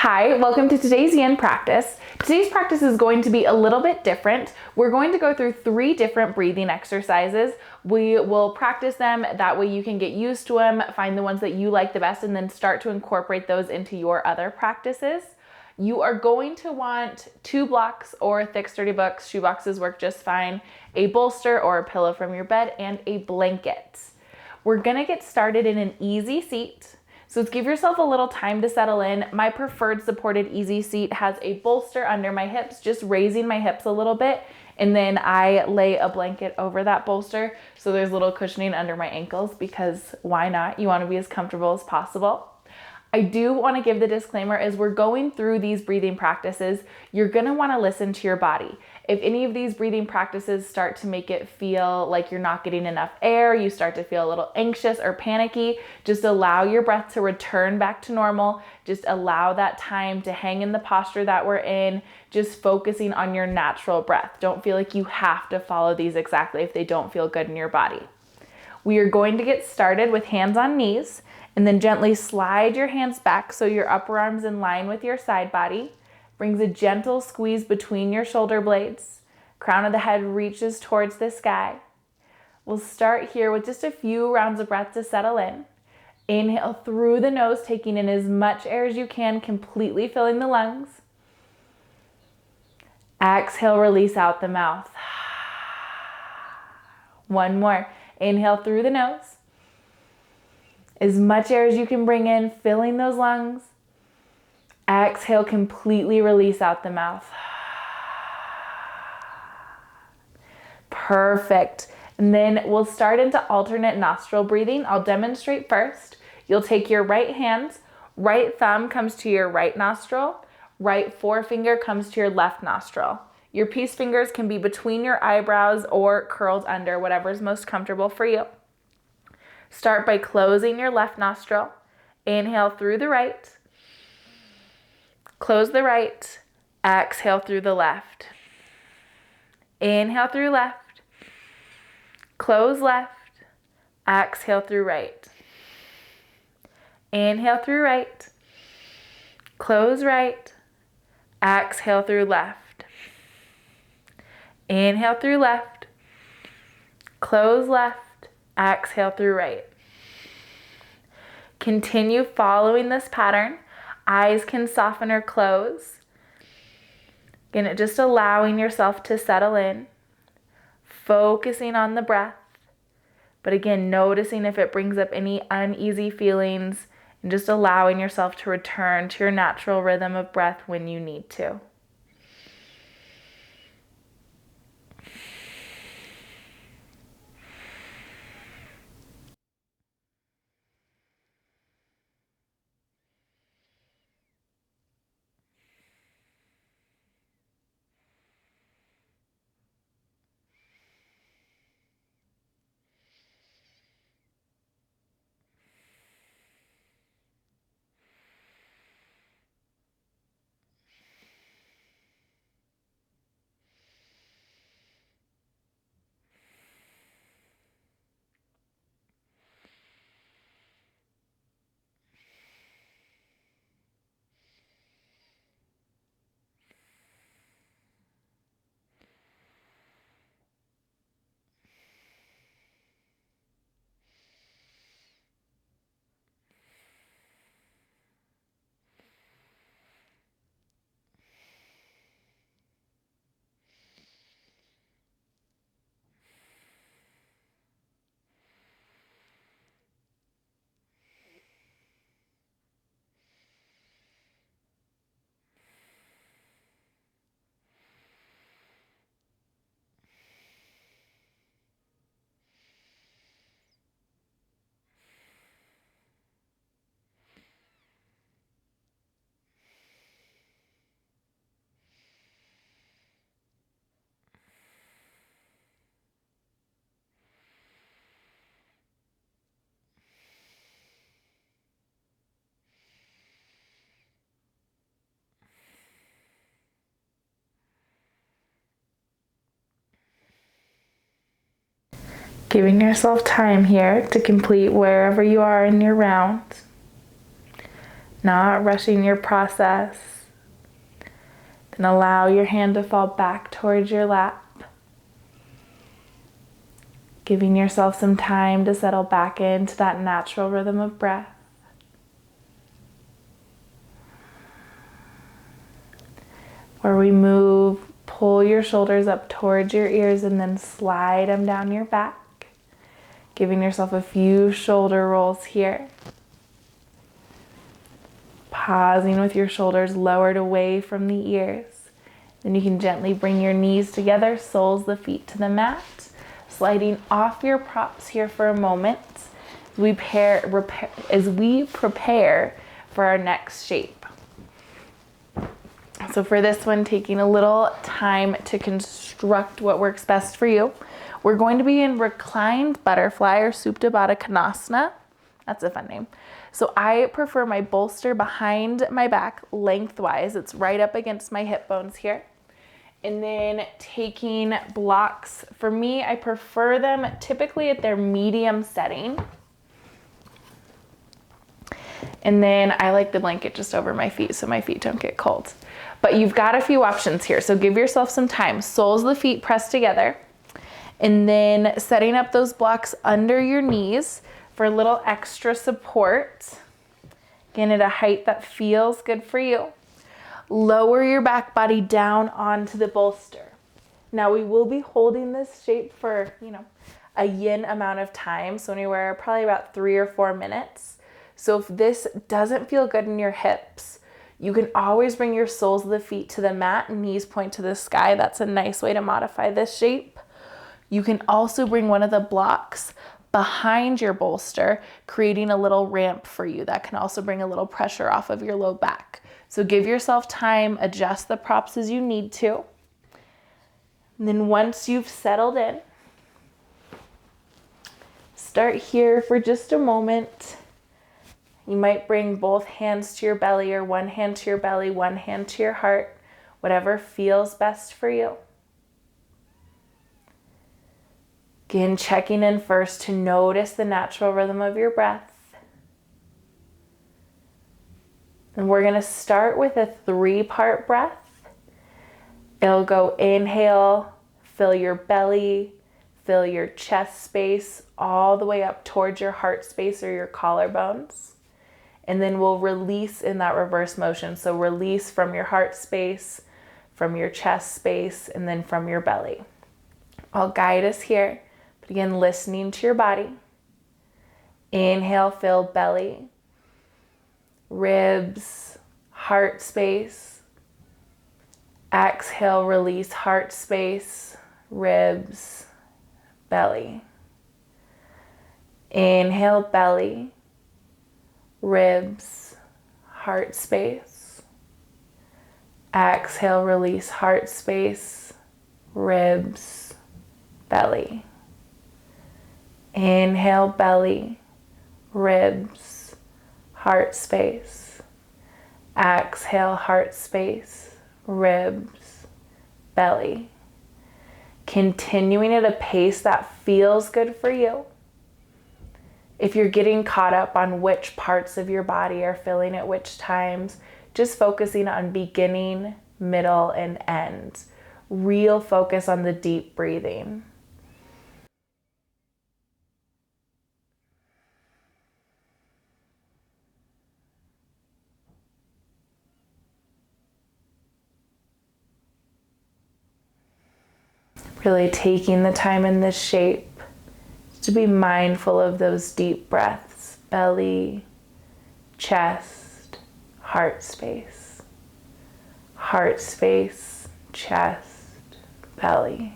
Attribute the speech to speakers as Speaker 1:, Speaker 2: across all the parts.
Speaker 1: Hi, welcome to today's Yin practice. Today's practice is going to be a little bit different. We're going to go through 3 different breathing exercises. We will practice them, that way you can get used to them, find the ones that you like the best, and then start to incorporate those into your other practices. You are going to want 2 blocks or thick sturdy books, shoeboxes work just fine, a bolster or a pillow from your bed, and a blanket. We're gonna get started in an easy seat. So give yourself a little time to settle in. My preferred supported easy seat has a bolster under my hips, just raising my hips a little bit. And then I lay a blanket over that bolster. So there's a little cushioning under my ankles because why not? You want to be as comfortable as possible. I do want to give the disclaimer as we're going through these breathing practices, you're going to want to listen to your body. If any of these breathing practices start to make it feel like you're not getting enough air, you start to feel a little anxious or panicky, just allow your breath to return back to normal. Just allow that time to hang in the posture that we're in, just focusing on your natural breath. Don't feel like you have to follow these exactly if they don't feel good in your body. We are going to get started with hands on knees. And then gently slide your hands back so your upper arm's in line with your side body. Brings a gentle squeeze between your shoulder blades. Crown of the head reaches towards the sky. We'll start here with just a few rounds of breath to settle in. Inhale through the nose, taking in as much air as you can, completely filling the lungs. Exhale, release out the mouth. One more. Inhale through the nose. As much air as you can bring in, filling those lungs. Exhale, completely release out the mouth. Perfect. And then we'll start into alternate nostril breathing. I'll demonstrate first. You'll take your right hand, right thumb comes to your right nostril, right forefinger comes to your left nostril. Your peace fingers can be between your eyebrows or curled under, whatever's most comfortable for you. Start by closing your left nostril. Inhale through the right. Close the right. Exhale through the left. Inhale through left. Close left. Exhale through right. Inhale through right. Close right. Exhale through left. Inhale through left. Close left. Exhale through right. Continue following this pattern. Eyes can soften or close. Again, just allowing yourself to settle in. Focusing on the breath. But again, noticing if it brings up any uneasy feelings and just allowing yourself to return to your natural rhythm of breath when you need to. Giving yourself time here to complete wherever you are in your round. not rushing your process. Then allow your hand to fall back towards your lap, giving yourself some time to settle back into that natural rhythm of breath. Where we move, pull your shoulders up towards your ears and then slide them down your back, giving yourself a few shoulder rolls here. Pausing with your shoulders lowered away from the ears. Then you can gently bring your knees together, soles the feet to the mat, sliding off your props here for a moment as we prepare for our next shape. So for this one, taking a little time to construct what works best for you. We're going to be in reclined butterfly or Supta Baddha Konasana. That's a fun name. So I prefer my bolster behind my back lengthwise. It's right up against my hip bones here. And then taking blocks. For me, I prefer them typically at their medium setting. And then I like the blanket just over my feet so my feet don't get cold. But you've got a few options here. So give yourself some time. Soles of the feet pressed together. And then setting up those blocks under your knees for a little extra support. Again, at a height that feels good for you. Lower your back body down onto the bolster. Now we will be holding this shape for, a yin amount of time. So anywhere probably about 3 or 4 minutes. So if this doesn't feel good in your hips, you can always bring your soles of the feet to the mat and knees point to the sky. That's a nice way to modify this shape. You can also bring one of the blocks behind your bolster, creating a little ramp for you. That can also bring a little pressure off of your low back. So give yourself time, adjust the props as you need to. And then once you've settled in, start here for just a moment. You might bring both hands to your belly or one hand to your belly, one hand to your heart, whatever feels best for you. Again, checking in first to notice the natural rhythm of your breath. And we're going to start with a 3-part breath. It'll go inhale, fill your belly, fill your chest space, all the way up towards your heart space or your collarbones. And then we'll release in that reverse motion. So release from your heart space, from your chest space, and then from your belly. I'll guide us here. But again, listening to your body. Inhale, fill belly, ribs, heart space. Exhale, release heart space, ribs, belly. Inhale, belly, ribs, heart space. Exhale, release heart space, ribs, belly. Inhale, belly, ribs, heart space. Exhale, heart space, ribs, belly. Continuing at a pace that feels good for you. If you're getting caught up on which parts of your body are filling at which times, just focusing on beginning, middle, and end. Real focus on the deep breathing. Really taking the time in this shape to be mindful of those deep breaths, belly, chest, heart space, chest, belly.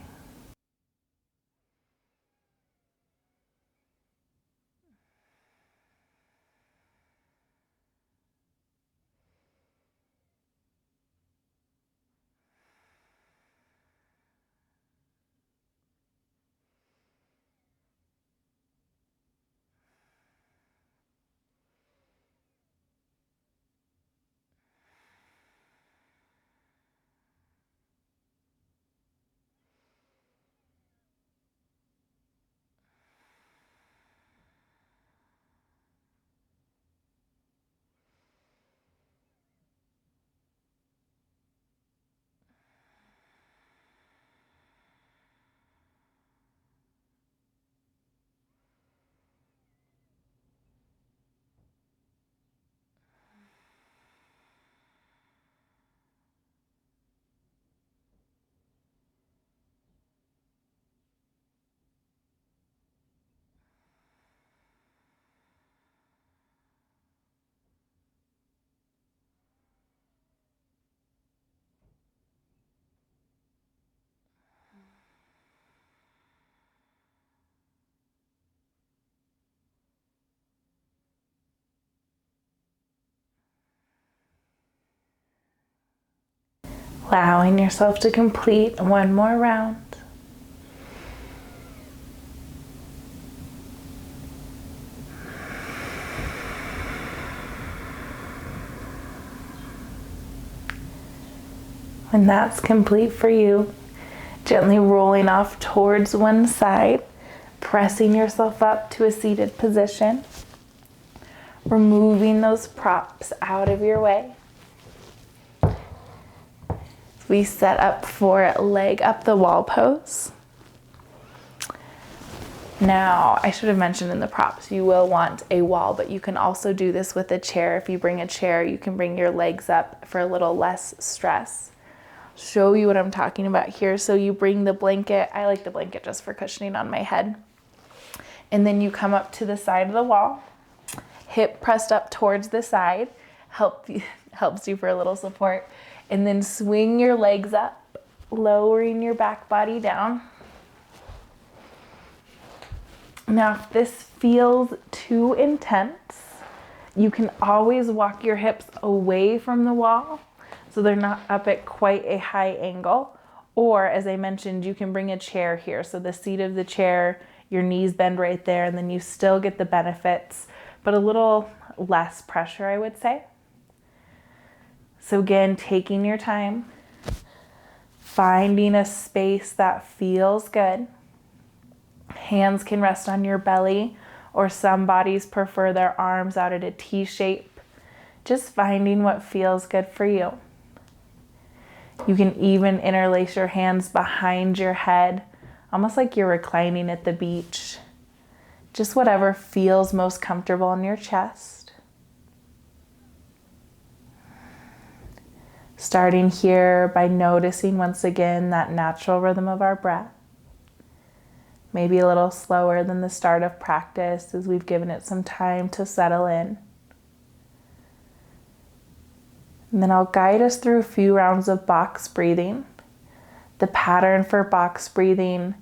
Speaker 1: Allowing yourself to complete one more round. When that's complete for you, gently rolling off towards one side, pressing yourself up to a seated position, removing those props out of your way. We set up for leg up the wall pose. Now, I should have mentioned in the props, you will want a wall, but you can also do this with a chair. If you bring a chair, you can bring your legs up for a little less stress. Show you what I'm talking about here. So you bring the blanket. I like the blanket just for cushioning on my head. And then you come up to the side of the wall, hip pressed up towards the side, helps you for a little support. And then swing your legs up, lowering your back body down. Now, if this feels too intense, you can always walk your hips away from the wall so they're not up at quite a high angle. Or, as I mentioned, you can bring a chair here. So the seat of the chair, your knees bend right there, and then you still get the benefits, but a little less pressure, I would say. So again, taking your time, finding a space that feels good. Hands can rest on your belly, or some bodies prefer their arms out at a T shape. Just finding what feels good for you. You can even interlace your hands behind your head, almost like you're reclining at the beach. Just whatever feels most comfortable in your chest. Starting here by noticing once again that natural rhythm of our breath. Maybe a little slower than the start of practice as we've given it some time to settle in. And then I'll guide us through a few rounds of box breathing. The pattern for box breathing: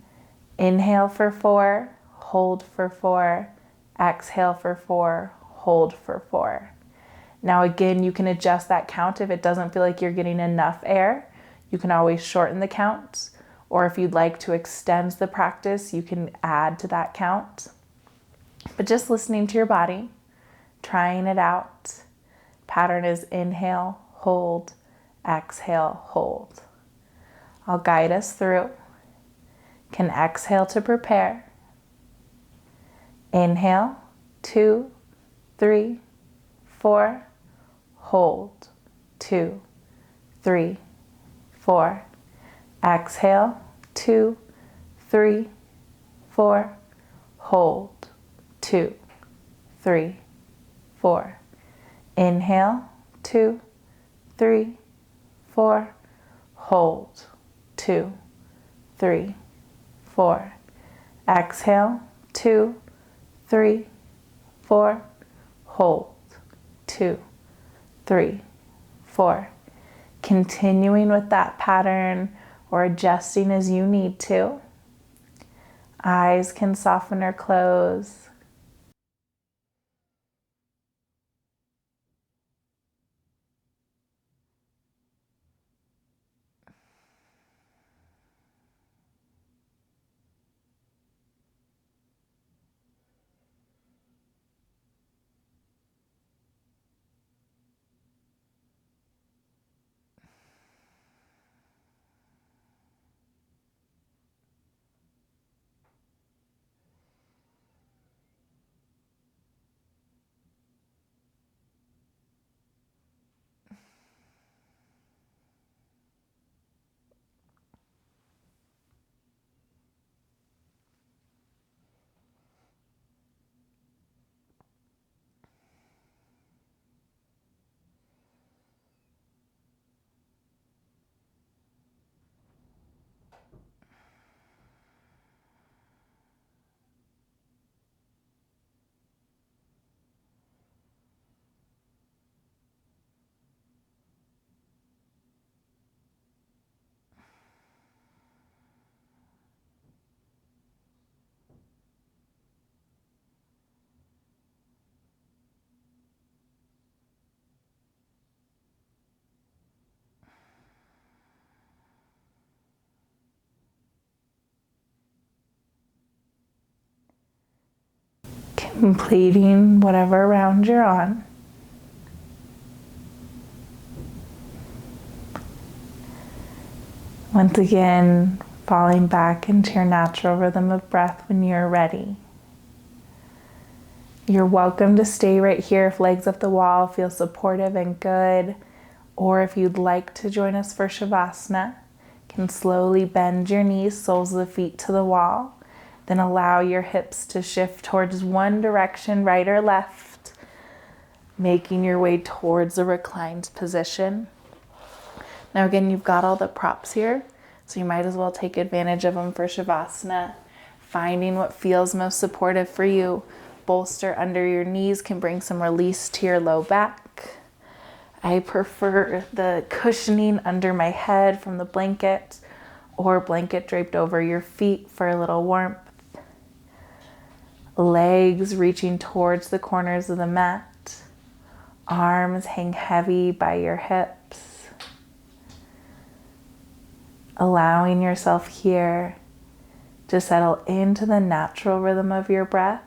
Speaker 1: inhale for 4, hold for 4, exhale for 4, hold for 4. Now again, you can adjust that count if it doesn't feel like you're getting enough air. You can always shorten the count, or if you'd like to extend the practice, you can add to that count. But just listening to your body, trying it out. Pattern is inhale, hold, exhale, hold. I'll guide us through. Can exhale to prepare. Inhale, 2, 3, 4. Hold, 2, 3, 4. Exhale, 2, 3, 4. Hold, 2, 3, 4. Inhale, 2, 3, 4. Hold, 2, 3, 4. Exhale, 2, 3, 4. Hold, 2, 3, 4. Continuing with that pattern or adjusting as you need to. Eyes can soften or close. completing whatever round you're on. Once again, falling back into your natural rhythm of breath when you're ready. You're welcome to stay right here if legs up the wall feel supportive and good, or if you'd like to join us for Shavasana, you can slowly bend your knees, soles of the feet to the wall, then allow your hips to shift towards one direction, right or left, making your way towards a reclined position. Now again, you've got all the props here, so you might as well take advantage of them for Shavasana, finding what feels most supportive for you. Bolster under your knees can bring some release to your low back. I prefer the cushioning under my head from the blanket, or blanket draped over your feet for a little warmth. Legs reaching towards the corners of the mat. Arms hang heavy by your hips. Allowing yourself here to settle into the natural rhythm of your breath.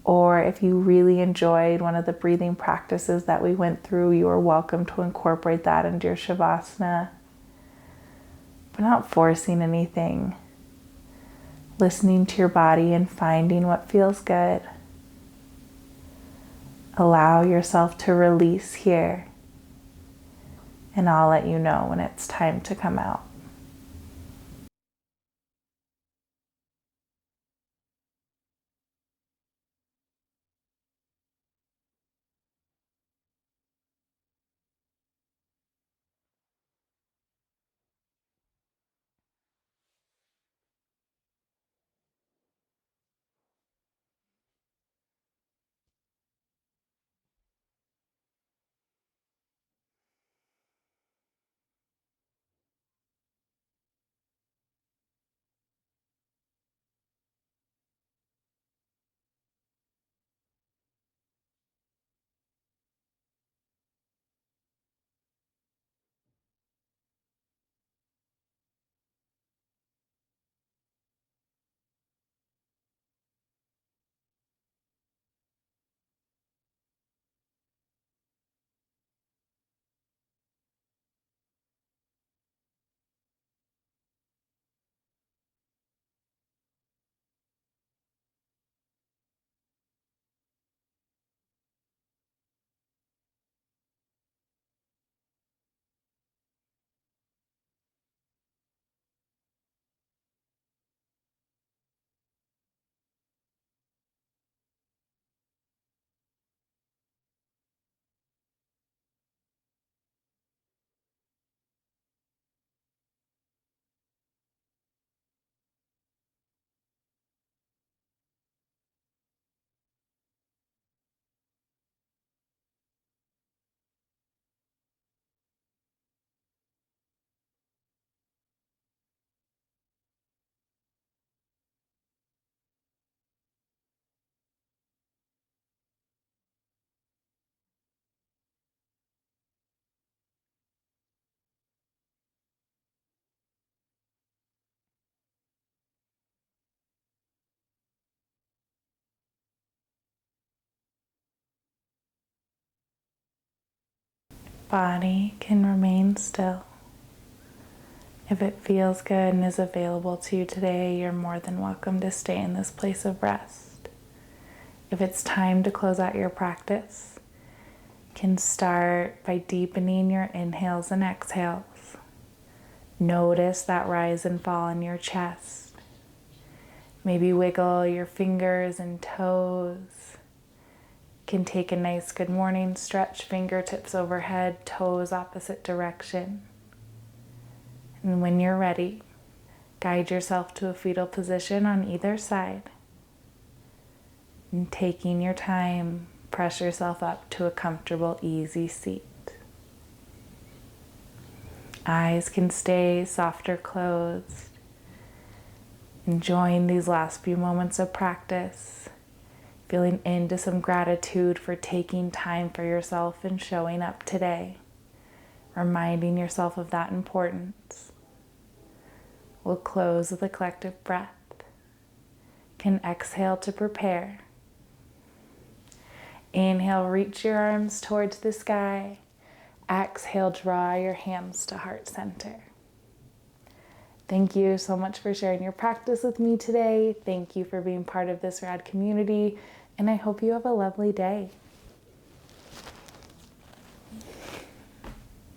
Speaker 1: Or if you really enjoyed one of the breathing practices that we went through, you are welcome to incorporate that into your Shavasana. But not forcing anything. Listening to your body and finding what feels good. Allow yourself to release here. And I'll let you know when it's time to come out. Body can remain still. If it feels good and is available to you today, you're more than welcome to stay in this place of rest. If it's time to close out your practice, you can start by deepening your inhales and exhales. Notice that rise and fall in your chest. Maybe wiggle your fingers and toes. You can take a nice good morning stretch, fingertips overhead, toes opposite direction. And when you're ready, guide yourself to a fetal position on either side. And taking your time, press yourself up to a comfortable, easy seat. Eyes can stay soft or closed. Enjoying these last few moments of practice. Feeling into some gratitude for taking time for yourself and showing up today. Reminding yourself of that importance. We'll close with a collective breath. You can exhale to prepare. Inhale, reach your arms towards the sky. Exhale, draw your hands to heart center. Thank you so much for sharing your practice with me today. Thank you for being part of this rad community, and I hope you have a lovely day.